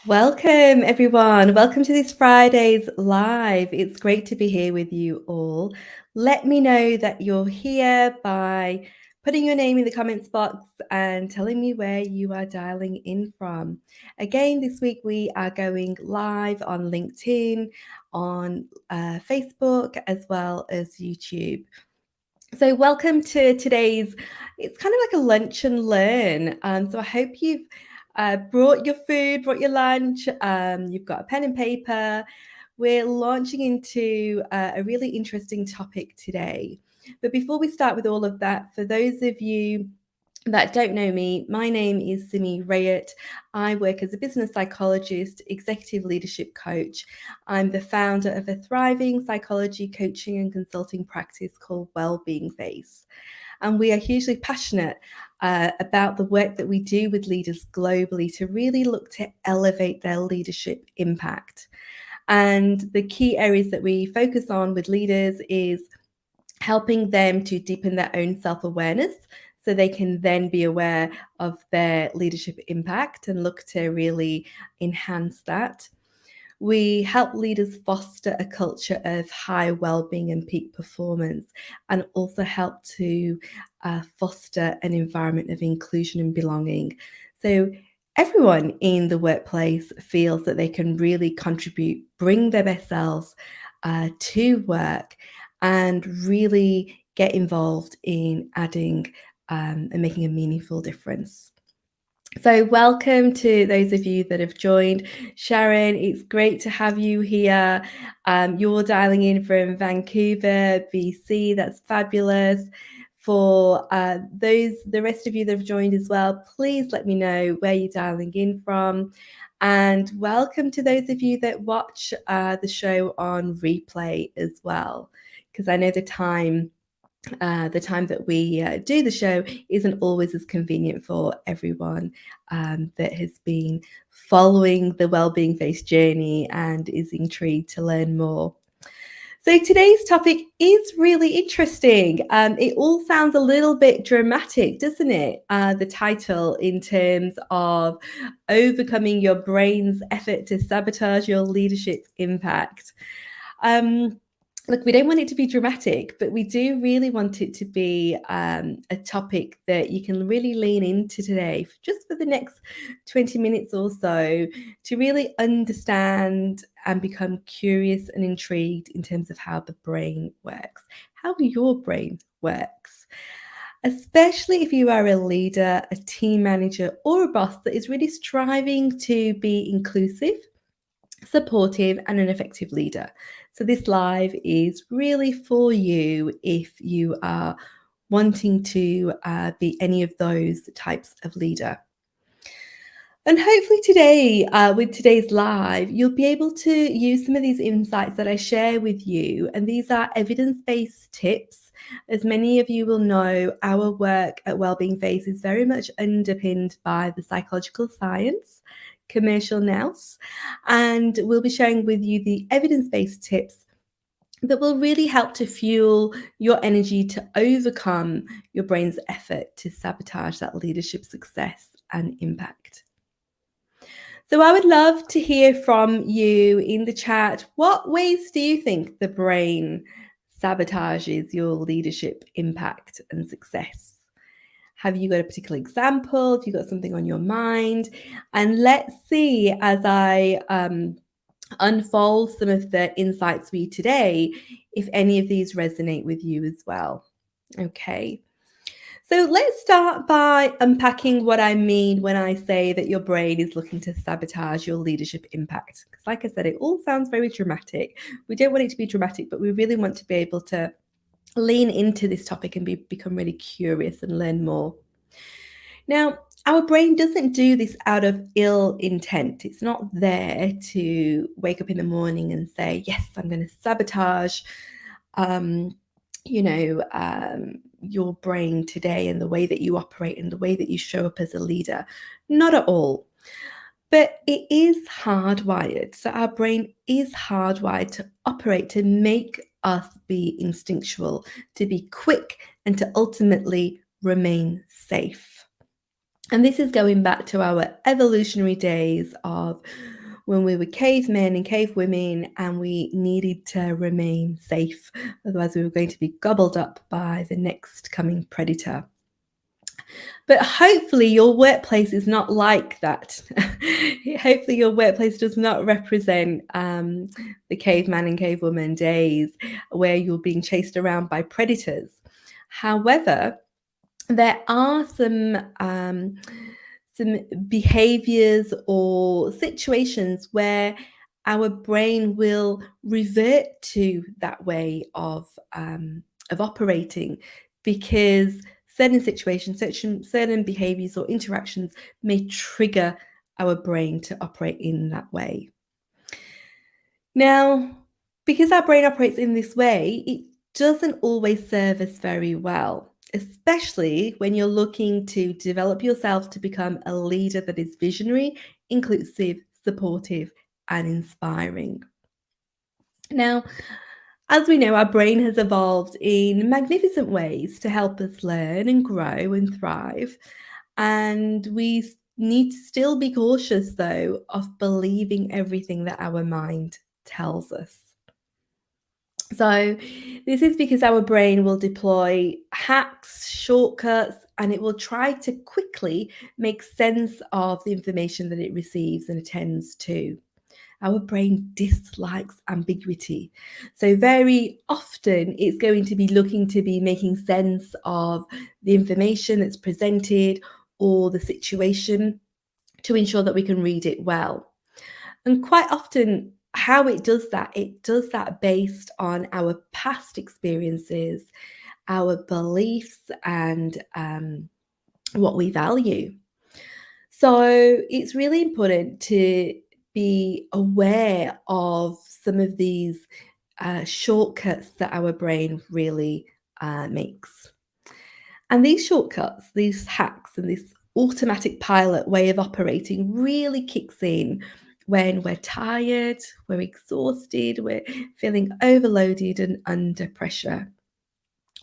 Welcome, everyone. Welcome to this Friday's live. It's great to be here with you all. Let me know that you're here by putting your name in the comments box and telling me where you are dialing in from. Again, this week we are going live on LinkedIn, on Facebook, as well as YouTube. So welcome to today's, it's kind of like a lunch and learn. So I hope you've brought your food, brought your lunch, you've got a pen and paper. We're launching into a really interesting topic today. But before we start with all of that, for those of you that don't know me, my name is Simi. I work as a business psychologist, executive leadership coach. I'm the founder of a thriving psychology coaching and consulting practice called Wellbeing Face. And we are hugely passionate about the work that we do with leaders globally to really look to elevate their leadership impact. And the key areas that we focus on with leaders is helping them to deepen their own self-awareness so they can then be aware of their leadership impact and look to really enhance that. We help leaders foster a culture of high well-being and peak performance, and also help to foster an environment of inclusion and belonging. So everyone in the workplace feels that they can really contribute, bring their best selves to work, and really get involved in adding and making a meaningful difference. So welcome to those of you that have joined. Sharon, it's great to have you here. You're dialing in from Vancouver, BC. That's fabulous. For the rest of you that have joined as well, please let me know where you're dialing in from. And welcome to those of you that watch the show on replay as well, because I know the time that we do the show isn't always as convenient for everyone that has been following the Wellbeing Face journey and is intrigued to learn more. So today's topic is really interesting. It all sounds a little bit dramatic, doesn't it? The title, in terms of overcoming your brain's effort to sabotage your leadership impact. Look, we don't want it to be dramatic, but we do really want it to be a topic that you can really lean into today, just for the next 20 minutes or so, to really understand and become curious and intrigued in terms of how the brain works, how your brain works. Especially if you are a leader, a team manager, or a boss that is really striving to be inclusive, supportive, and an effective leader. So this live is really for you if you are wanting to be any of those types of leader. And hopefully today, with today's live, you'll be able to use some of these insights that I share with you. And these are evidence-based tips. As many of you will know, our work at Wellbeing Face is very much underpinned by the psychological science, commercial nous, and we'll be sharing with you the evidence-based tips that will really help to fuel your energy to overcome your brain's effort to sabotage that leadership success and impact. So I would love to hear from you in the chat. What ways do you think the brain sabotages your leadership impact and success? Have you got a particular example? Have you got something on your mind? And let's see, as I unfold some of the insights for you today, if any of these resonate with you as well. Okay. So let's start by unpacking what I mean when I say that your brain is looking to sabotage your leadership impact. Because like I said, it all sounds very dramatic. We don't want it to be dramatic, but we really want to be able to lean into this topic and become really curious and learn more. Now, our brain doesn't do this out of ill intent. It's not there to wake up in the morning and say, yes, I'm going to sabotage, your brain today and the way that you operate and the way that you show up as a leader. Not at all. But it is hardwired. So our brain is hardwired to operate, to make us be instinctual, to be quick, and to ultimately remain safe. And this is going back to our evolutionary days of when we were cavemen and cavewomen and we needed to remain safe. Otherwise, we were going to be gobbled up by the next coming predator. But hopefully your workplace is not like that. Hopefully your workplace does not represent the caveman and cavewoman days where you're being chased around by predators. However, there are some behaviors or situations where our brain will revert to that way of operating, because certain situations, certain behaviors or interactions may trigger our brain to operate in that way. Now, because our brain operates in this way, it doesn't always serve us very well, especially when you're looking to develop yourself to become a leader that is visionary, inclusive, supportive, and inspiring. Now, as we know, our brain has evolved in magnificent ways to help us learn and grow and thrive. And we need to still be cautious, though, of believing everything that our mind tells us. So, this is because our brain will deploy hacks, shortcuts, and it will try to quickly make sense of the information that it receives and attends to. Our brain dislikes ambiguity. So, very often it's going to be looking to be making sense of the information that's presented or the situation to ensure that we can read it well. And quite often, how it does that based on our past experiences, our beliefs, and what we value. So it's really important to be aware of some of these shortcuts that our brain really makes. And these shortcuts, these hacks, and this automatic pilot way of operating really kicks in when we're tired, we're exhausted, we're feeling overloaded and under pressure.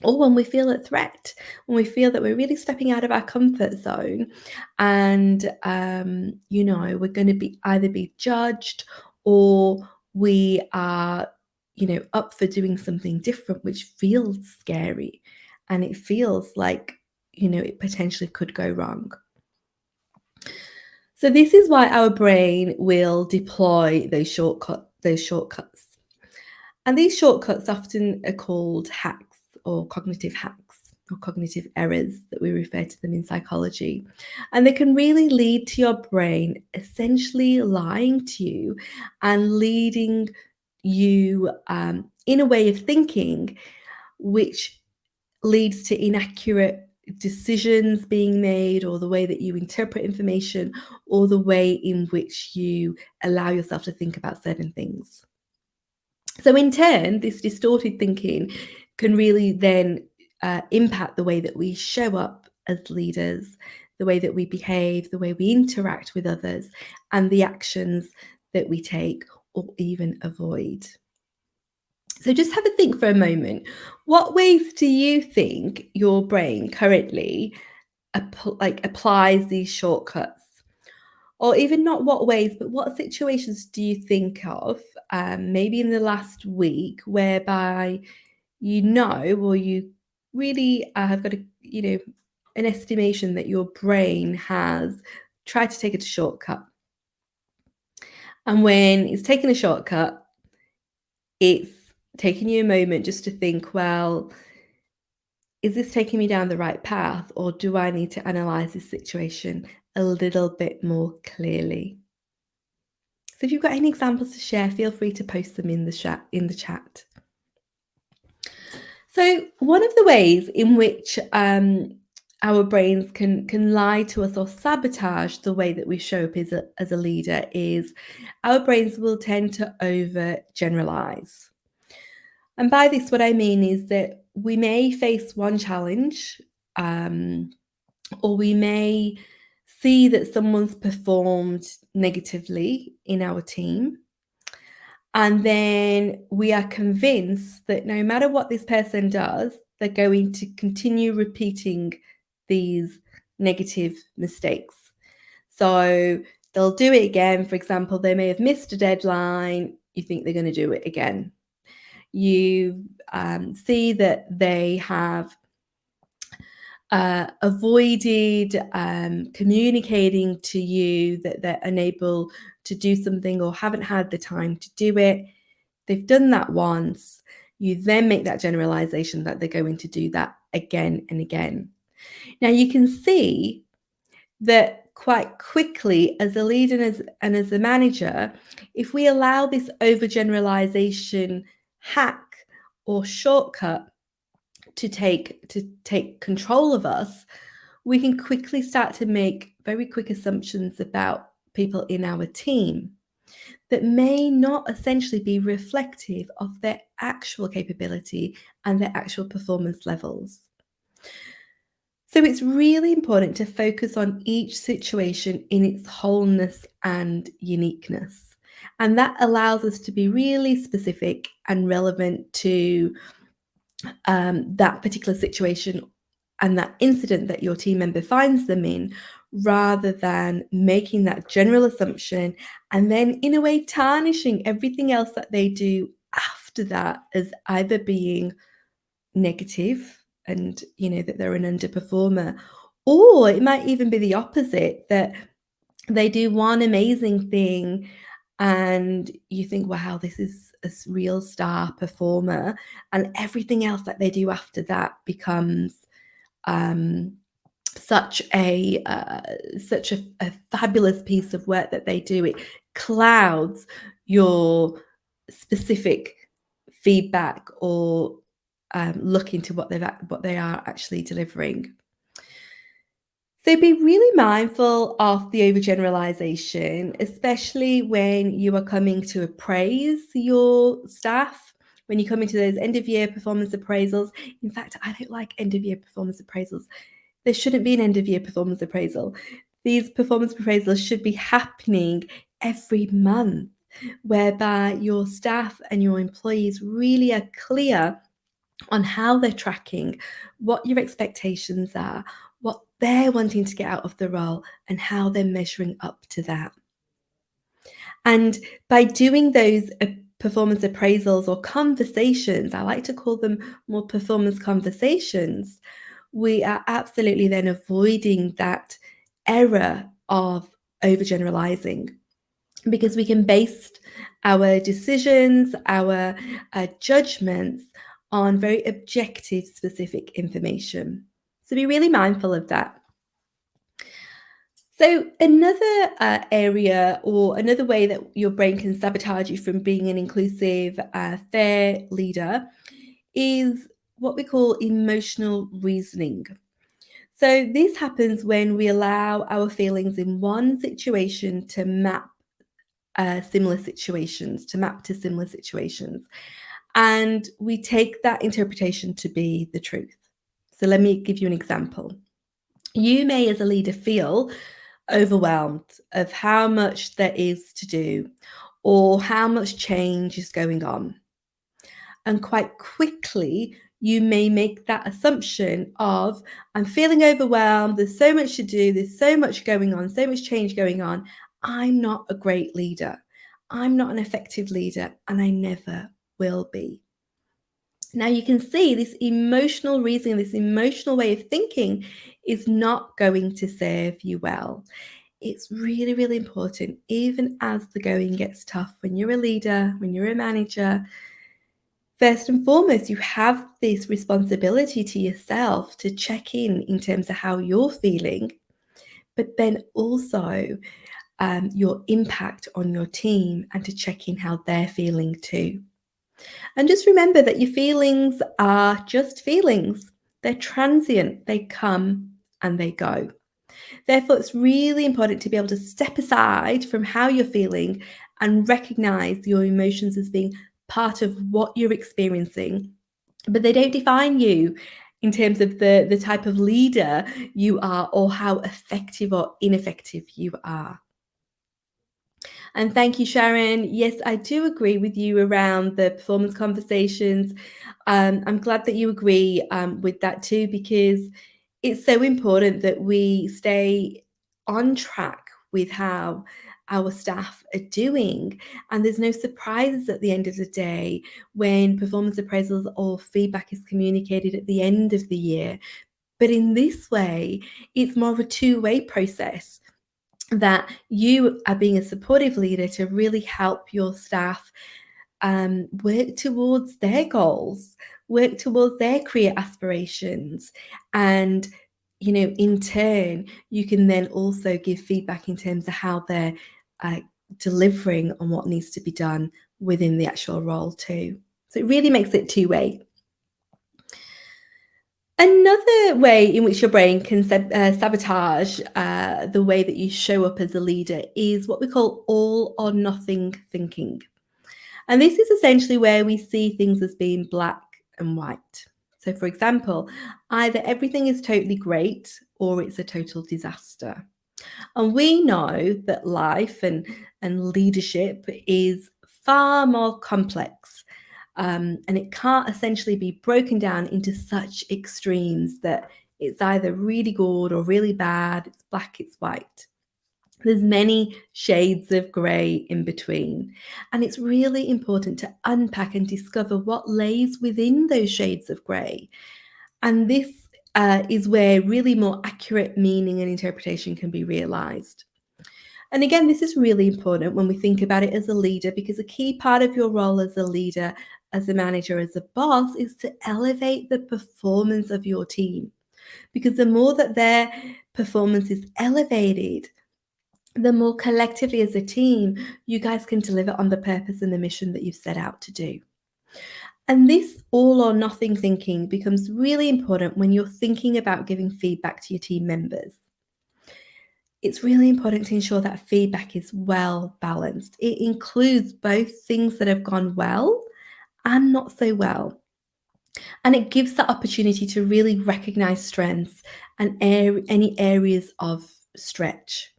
Or when we feel a threat, when we feel that we're really stepping out of our comfort zone and, we're going to be either be judged or we are, up for doing something different, which feels scary and it feels like, it potentially could go wrong. So this is why our brain will deploy those shortcuts. And these shortcuts often are called hacks or cognitive errors that we refer to them in psychology. And they can really lead to your brain essentially lying to you and leading you in a way of thinking which leads to inaccurate decisions being made, or the way that you interpret information, or the way in which you allow yourself to think about certain things. So in turn, this distorted thinking can really then impact the way that we show up as leaders, the way that we behave, the way we interact with others, and the actions that we take or even avoid. So just have a think for a moment. What ways do you think your brain currently applies these shortcuts? Or even not what ways, but what situations do you think of, maybe in the last week, whereby or you really have got an estimation that your brain has tried to take a shortcut. And when it's taken a shortcut, it's taking you a moment just to think, well, is this taking me down the right path, or do I need to analyze this situation a little bit more clearly? So if you've got any examples to share, feel free to post them in the chat. So one of the ways in which our brains can lie to us or sabotage the way that we show up as a leader is our brains will tend to overgeneralize. And by this, what I mean is that we may face one challenge, or we may see that someone's performed negatively in our team. And then we are convinced that no matter what this person does, they're going to continue repeating these negative mistakes. So They'll do it again. For example, they may have missed a deadline. You think they're going to do it again. You see that they have avoided communicating to you that they're unable to do something or haven't had the time to do it. They've done that once. You then make that generalization that they're going to do that again and again. Now, you can see that quite quickly as a leader and as a manager, if we allow this overgeneralization hack or shortcut to take control of us, we can quickly start to make very quick assumptions about people in our team that may not essentially be reflective of their actual capability and their actual performance levels. So it's really important to focus on each situation in its wholeness and uniqueness. And that allows us to be really specific and relevant to that particular situation and that incident that your team member finds them in, rather than making that general assumption and then, in a way, tarnishing everything else that they do after that as either being negative and, that they're an underperformer, or it might even be the opposite, that they do one amazing thing and you think, wow, this is a real star performer, and everything else that they do after that becomes um, such a fabulous piece of work that they do. It clouds your specific feedback or look into what they are actually delivering. So be really mindful of the overgeneralization, especially when you are coming to appraise your staff, when you come into those end of year performance appraisals. In fact, I don't like end of year performance appraisals. There shouldn't be an end of year performance appraisal. These performance appraisals should be happening every month, whereby your staff and your employees really are clear on how they're tracking, what your expectations are, what they're wanting to get out of the role, and how they're measuring up to that. And by doing those performance appraisals or conversations, I like to call them more performance conversations, we are absolutely then avoiding that error of overgeneralizing, because we can base our decisions, our judgments on very objective, specific information. So be really mindful of that. So another area or another way that your brain can sabotage you from being an inclusive, fair leader is what we call emotional reasoning. So this happens when we allow our feelings in one situation to map to similar situations. And we take that interpretation to be the truth. So let me give you an example. You may, as a leader, feel overwhelmed of how much there is to do or how much change is going on. And quite quickly, you may make that assumption of, I'm feeling overwhelmed, there's so much to do, there's so much going on, so much change going on. I'm not a great leader. I'm not an effective leader, and I never will be. Now you can see this emotional reasoning, this emotional way of thinking is not going to serve you well. It's really, really important, even as the going gets tough, when you're a leader, when you're a manager. First and foremost, you have this responsibility to yourself to check in terms of how you're feeling, but then also your impact on your team, and to check in how they're feeling too. And just remember that your feelings are just feelings. They're transient, they come and they go. Therefore, it's really important to be able to step aside from how you're feeling and recognize your emotions as being part of what you're experiencing, but they don't define you in terms of the type of leader you are or how effective or ineffective you are. And thank you, Sharon. Yes, I do agree with you around the performance conversations. I'm glad that you agree with that too, because it's so important that we stay on track with how our staff are doing. And there's no surprises at the end of the day when performance appraisals or feedback is communicated at the end of the year. But in this way, it's more of a two-way process, that you are being a supportive leader to really help your staff work towards their goals, work towards their career aspirations. And, in turn, you can then also give feedback in terms of how they're uh, delivering on what needs to be done within the actual role, too. So it really makes it two-way. Another way in which your brain can sabotage the way that you show up as a leader is what we call all or nothing thinking. And this is essentially where we see things as being black and white. So, for example, either everything is totally great or it's a total disaster. And we know that life and leadership is far more complex. And it can't essentially be broken down into such extremes that it's either really good or really bad, it's black, it's white. There's many shades of grey in between. And it's really important to unpack and discover what lays within those shades of grey. And this is where really more accurate meaning and interpretation can be realised. And again, this is really important when we think about it as a leader, because a key part of your role as a leader, as a manager, as a boss, is to elevate the performance of your team. Because the more that their performance is elevated, the more collectively as a team, you guys can deliver on the purpose and the mission that you've set out to do. And this all or nothing thinking becomes really important when you're thinking about giving feedback to your team members. It's really important to ensure that feedback is well balanced. It includes both things that have gone well and not so well. And it gives that opportunity to really recognize strengths and any areas of stretch.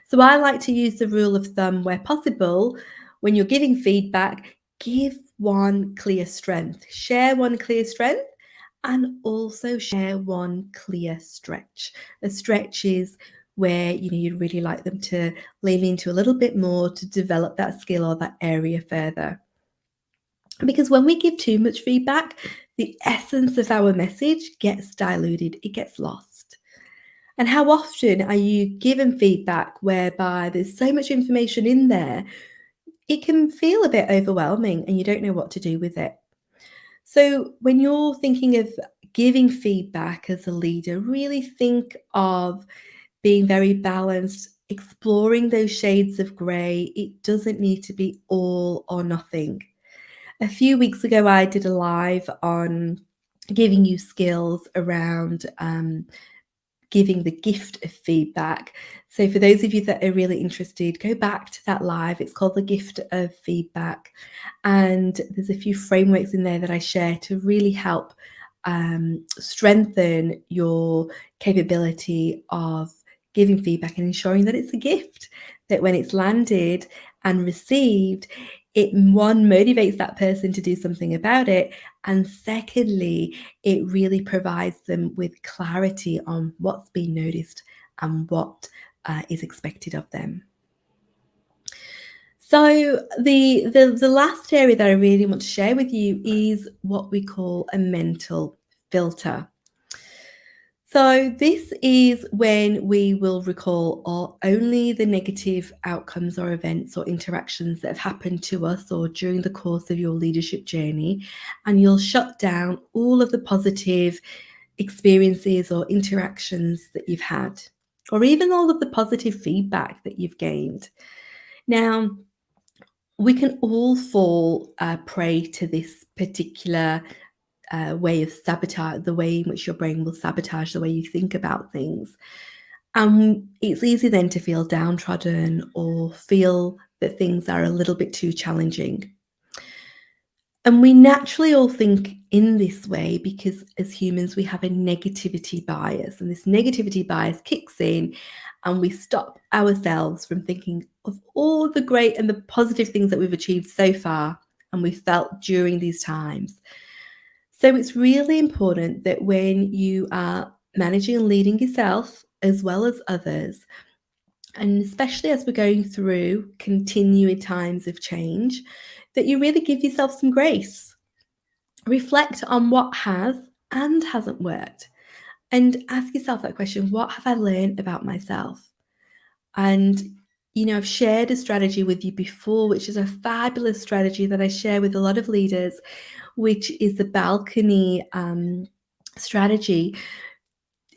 So I like to use the rule of thumb where possible, when you're giving feedback, give one clear strength, share one clear strength, and also share one clear stretch. A stretch is where you'd really like them to lean into a little bit more to develop that skill or that area further. Because when we give too much feedback, the essence of our message gets diluted, it gets lost. And how often are you given feedback whereby there's so much information in there, it can feel a bit overwhelming and you don't know what to do with it. So when you're thinking of giving feedback as a leader, really think of being very balanced, exploring those shades of grey. It doesn't need to be all or nothing. A few weeks ago, I did a live on giving you skills around giving the gift of feedback. So for those of you that are really interested, go back to that live. It's called The Gift of Feedback. And there's a few frameworks in there that I share to really help strengthen your capability of giving feedback and ensuring that it's a gift, that when it's landed and received, it one motivates that person to do something about it, and secondly, it really provides them with clarity on what's being noticed and what is expected of them. So the last area that I really want to share with you is what we call a mental filter. So this is when we will recall only the negative outcomes or events or interactions that have happened to us or during the course of your leadership journey, and you'll shut down all of the positive experiences or interactions that you've had, or even all of the positive feedback that you've gained. Now, we can all fall prey to this particular way of sabotage, the way in which your brain will sabotage the way you think about things. And it's easy then to feel downtrodden or feel that things are a little bit too challenging. And we naturally all think in this way because as humans, we have a negativity bias, and this negativity bias kicks in and we stop ourselves from thinking of all the great and the positive things that we've achieved so far and we felt during these times. So it's really important that when you are managing and leading yourself as well as others, And especially as we're going through continuing times of change, that you really give yourself some grace. Reflect on what has and hasn't worked. And ask yourself that question, what have I learned about myself? And, I've shared a strategy with you before, which is a fabulous strategy that I share with a lot of leaders, which is the balcony strategy.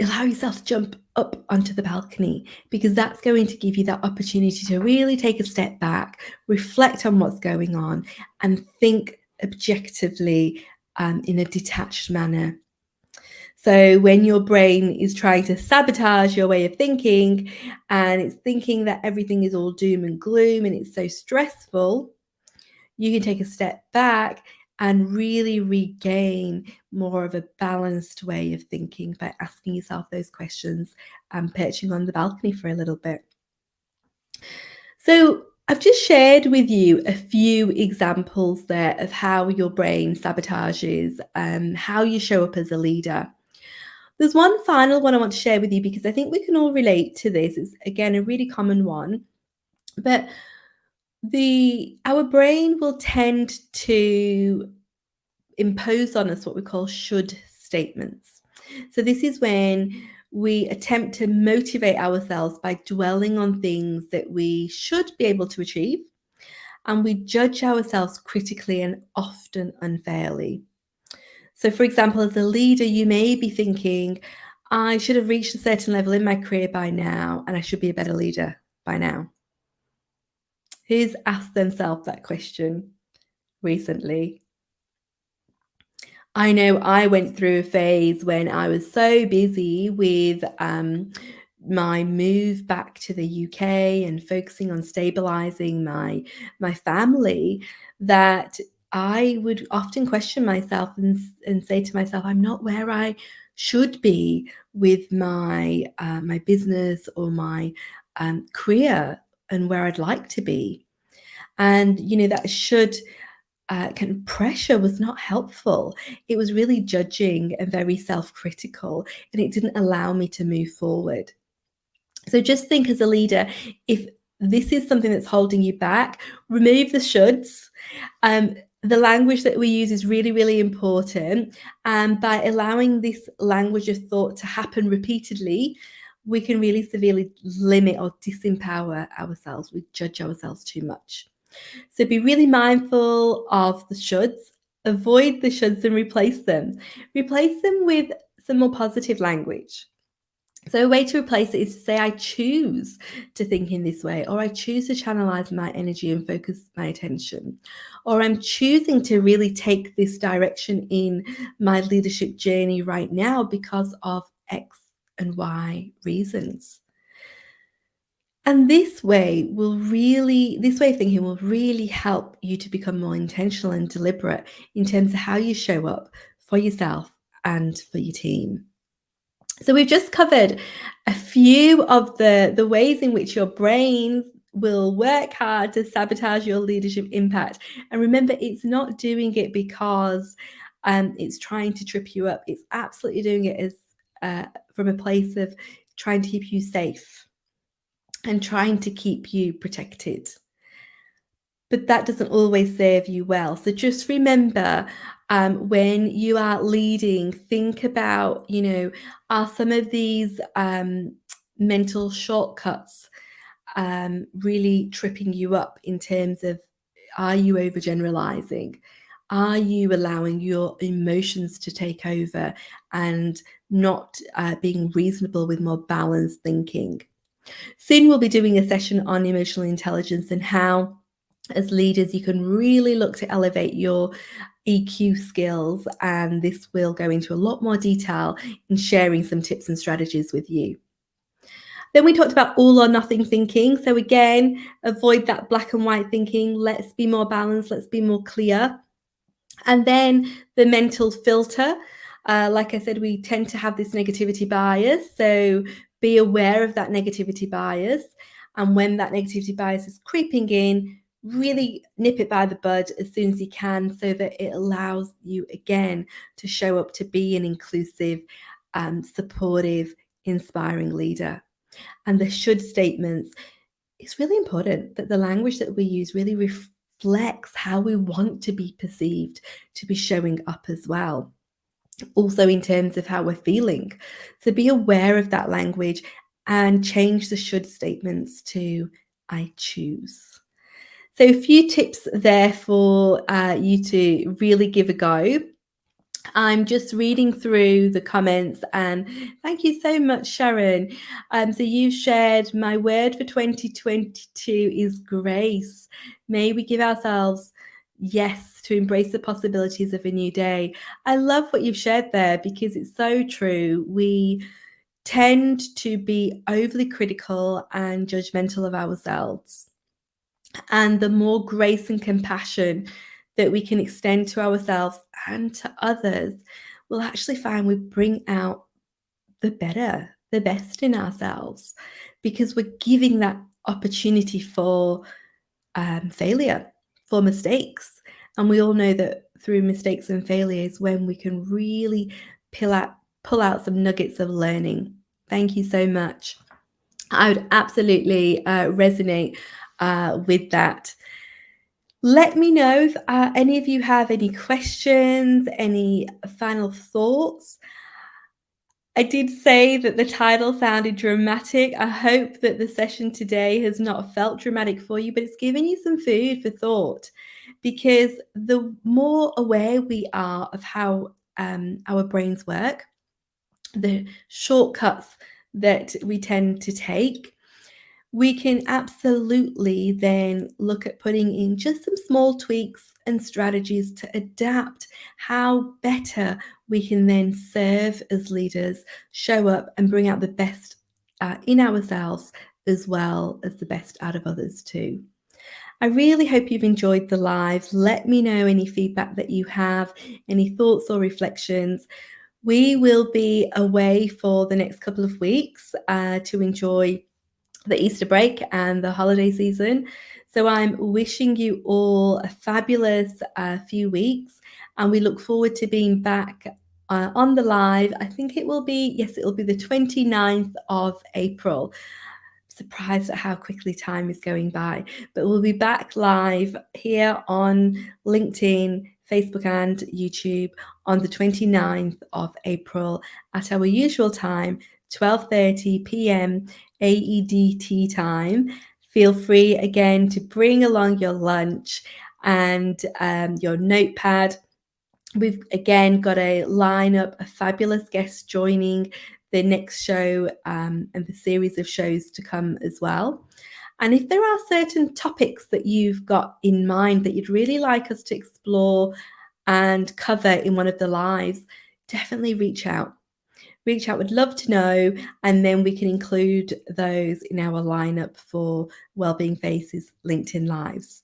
Allow yourself to jump up onto the balcony, because that's going to give you that opportunity to really take a step back, reflect on what's going on, and think objectively in a detached manner. So when your brain is trying to sabotage your way of thinking, and it's thinking that everything is all doom and gloom and it's so stressful, you can take a step back and really regain more of a balanced way of thinking by asking yourself those questions and perching on the balcony for a little bit. So I've just shared with you a few examples there of how your brain sabotages and how you show up as a leader. There's one final one I want to share with you, because I think we can all relate to this. It's, again, a really common one. But our brain will tend to impose on us what we call should statements. So this is when we attempt to motivate ourselves by dwelling on things that we should be able to achieve, and we judge ourselves critically and often unfairly. So, for example, as a leader, you may be thinking, I should have reached a certain level in my career by now, and I should be a better leader by now. Who's asked themselves that question recently? I know I went through a phase when I was so busy with my move back to the UK and focusing on stabilizing my family, that I would often question myself and say to myself, I'm not where I should be with my business or my career and where I'd like to be. And that should kind of pressure was not helpful. It was really judging and very self-critical, and it didn't allow me to move forward. So just think, as a leader, if this is something that's holding you back, remove the shoulds. The language that we use is really, really important. And by allowing this language of thought to happen repeatedly, we can really severely limit or disempower ourselves. We judge ourselves too much. So be really mindful of the shoulds. Avoid the shoulds and replace them. Replace them with some more positive language. So a way to replace it is to say, I choose to think in this way, or I choose to channelize my energy and focus my attention, or I'm choosing to really take this direction in my leadership journey right now because of X and Y reasons. And this way of thinking will really help you to become more intentional and deliberate in terms of how you show up for yourself and for your team. So we've just covered a few of the ways in which your brain will work hard to sabotage your leadership impact. And remember, it's not doing it because it's trying to trip you up. It's absolutely doing it as from a place of trying to keep you safe and trying to keep you protected. But that doesn't always serve you well. So just remember, when you are leading, think about, are some of these mental shortcuts really tripping you up in terms of, are you overgeneralizing? Are you allowing your emotions to take over and not being reasonable with more balanced thinking? Soon we'll be doing a session on emotional intelligence and how, as leaders, you can really look to elevate your EQ skills, and this will go into a lot more detail in sharing some tips and strategies with you. Then we talked about all or nothing thinking. So again, avoid that black and white thinking. Let's be more balanced. Let's be more clear. And then the mental filter. Like I said, we tend to have this negativity bias. So be aware of that negativity bias. And when that negativity bias is creeping in, really nip it by the bud as soon as you can, so that it allows you again to show up to be an inclusive, supportive, inspiring leader. And the should statements, it's really important that the language that we use really reflects how we want to be perceived, to be showing up as well. Also, in terms of how we're feeling. So be aware of that language and change the should statements to I choose. So, a few tips there for you to really give a go. I'm just reading through the comments, and thank you so much, Sharon. So you shared, my word for 2022 is grace. May we give ourselves yes to embrace the possibilities of a new day. I love what you've shared there because it's so true. We tend to be overly critical and judgmental of ourselves. And the more grace and compassion that we can extend to ourselves and to others, we'll actually find we bring out the better, the best in ourselves, because we're giving that opportunity for failure, for mistakes. And we all know that through mistakes and failures, when we can really pull out some nuggets of learning. Thank you so much. I would absolutely resonate with that. Let me know if any of you have any questions, any final thoughts. I did say that the title sounded dramatic. I hope that the session today has not felt dramatic for you, but it's given you some food for thought, because the more aware we are of how our brains work, the shortcuts that we tend to take, we can absolutely then look at putting in just some small tweaks and strategies to adapt how better we can then serve as leaders, show up and bring out the best in ourselves, as well as the best out of others too. I really hope you've enjoyed the live. Let me know any feedback that you have, any thoughts or reflections. We will be away for the next couple of weeks to enjoy the Easter break and the holiday season. So I'm wishing you all a fabulous few weeks, and we look forward to being back on the live. I think it will be the 29th of April. Surprised at how quickly time is going by, but we'll be back live here on LinkedIn, Facebook and YouTube on the 29th of April at our usual time, 12:30 p.m. AEDT time. Feel free again to bring along your lunch and your notepad. We've again got a lineup of fabulous guests joining the next show and the series of shows to come as well. And if there are certain topics that you've got in mind that you'd really like us to explore and cover in one of the lives, definitely reach out. Reach out, would love to know, and then we can include those in our lineup for Wellbeing Faces LinkedIn Lives.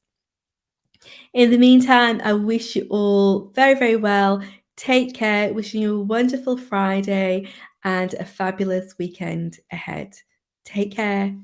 In the meantime, I wish you all very, very well. Take care. Wishing you a wonderful Friday and a fabulous weekend ahead. Take care.